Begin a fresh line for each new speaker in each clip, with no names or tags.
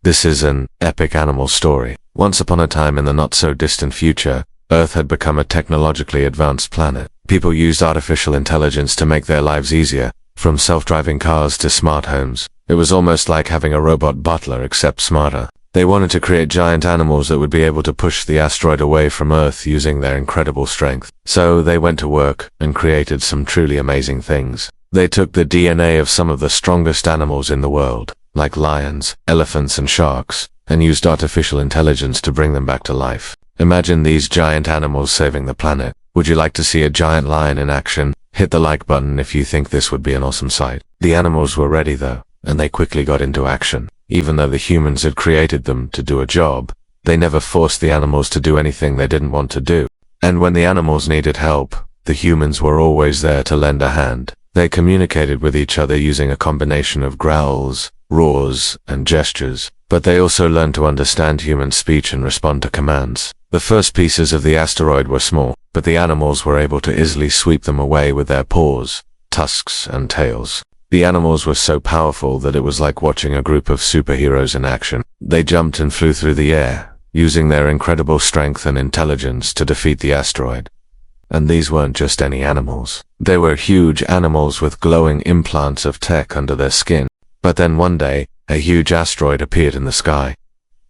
This is an epic animal story. Once upon a time in the not-so-distant future, Earth had become a technologically advanced planet. People used artificial intelligence to make their lives easier, from self-driving cars to smart homes. It was almost like having a robot butler, except smarter. They wanted to create giant animals that would be able to push the asteroid away from Earth using their incredible strength. So they went to work and created some truly amazing things. They took the DNA of some of the strongest animals in the world, like lions, elephants, and sharks, and used artificial intelligence to bring them back to life. Imagine these giant animals saving the planet. Would you like to see a giant lion in action? Hit the like button if you think this would be an awesome sight. The animals were ready though, and they quickly got into action. Even though the humans had created them to do a job, they never forced the animals to do anything they didn't want to do. And when the animals needed help, the humans were always there to lend a hand. They communicated with each other using a combination of growls, roars, and gestures, but they also learned to understand human speech and respond to commands. The first pieces of the asteroid were small, but the animals were able to easily sweep them away with their paws, tusks, and tails. The animals were so powerful that it was like watching a group of superheroes in action. They jumped and flew through the air, using their incredible strength and intelligence to defeat the asteroid. And these weren't just any animals. They were huge animals with glowing implants of tech under their skin. But then one day, a huge asteroid appeared in the sky,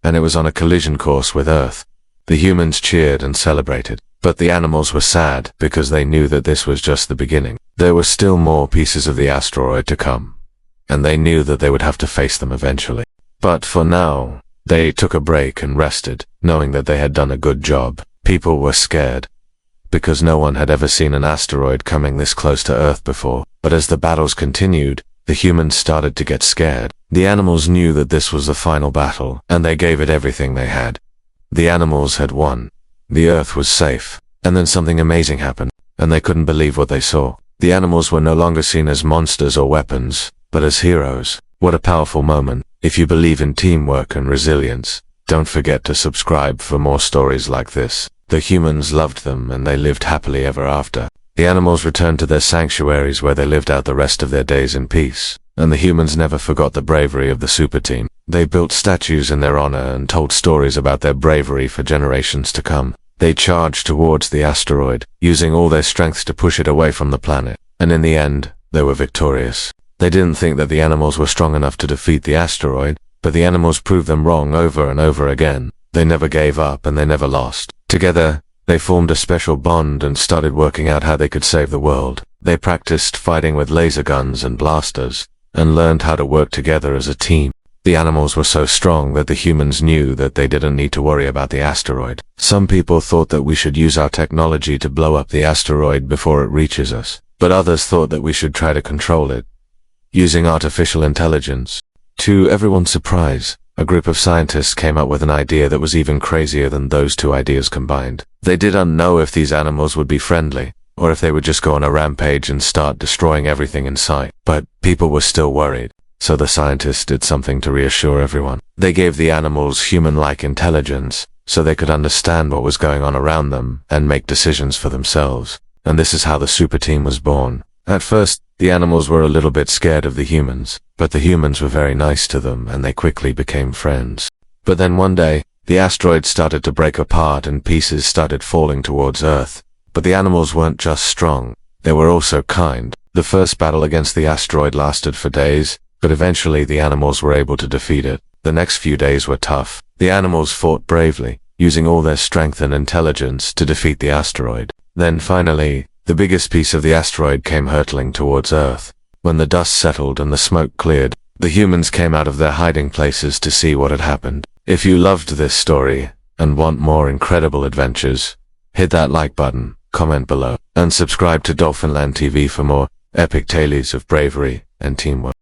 and it was on a collision course with Earth. The humans cheered and celebrated, but the animals were sad because they knew that this was just the beginning. There were still more pieces of the asteroid to come, and they knew that they would have to face them eventually. But for now, they took a break and rested, knowing that they had done a good job. People were scared, because no one had ever seen an asteroid coming this close to Earth before. But as the battles continued, the humans started to get scared. The animals knew that this was the final battle, and they gave it everything they had. The animals had won. The Earth was safe. And then something amazing happened, and they couldn't believe what they saw. The animals were no longer seen as monsters or weapons, but as heroes. What a powerful moment. If you believe in teamwork and resilience, don't forget to subscribe for more stories like this. The humans loved them, and they lived happily ever after. The animals returned to their sanctuaries where they lived out the rest of their days in peace. And the humans never forgot the bravery of the super team. They built statues in their honor and told stories about their bravery for generations to come. They charged towards the asteroid, using all their strength to push it away from the planet. And in the end, they were victorious. They didn't think that the animals were strong enough to defeat the asteroid, but the animals proved them wrong over and over again. They never gave up and they never lost. Together, they formed a special bond and started working out how they could save the world. They practiced fighting with laser guns and blasters, and learned how to work together as a team. The animals were so strong that the humans knew that they didn't need to worry about the asteroid. Some people thought that we should use our technology to blow up the asteroid before it reaches us, but others thought that we should try to control it, using artificial intelligence. To everyone's surprise, a group of scientists came up with an idea that was even crazier than those two ideas combined. They didn't know if these animals would be friendly, or if they would just go on a rampage and start destroying everything in sight. But people were still worried, so the scientists did something to reassure everyone. They gave the animals human-like intelligence, so they could understand what was going on around them and make decisions for themselves. And this is how the super team was born. At first, the animals were a little bit scared of the humans, but the humans were very nice to them and they quickly became friends. But then one day, the asteroid started to break apart and pieces started falling towards Earth. But the animals weren't just strong, they were also kind. The first battle against the asteroid lasted for days, but eventually the animals were able to defeat it. The next few days were tough. The animals fought bravely, using all their strength and intelligence to defeat the asteroid. Then finally, the biggest piece of the asteroid came hurtling towards Earth. When the dust settled and the smoke cleared, the humans came out of their hiding places to see what had happened. If you loved this story and want more incredible adventures, hit that like button, comment below, and subscribe to Dolphinland TV for more epic tales of bravery and teamwork.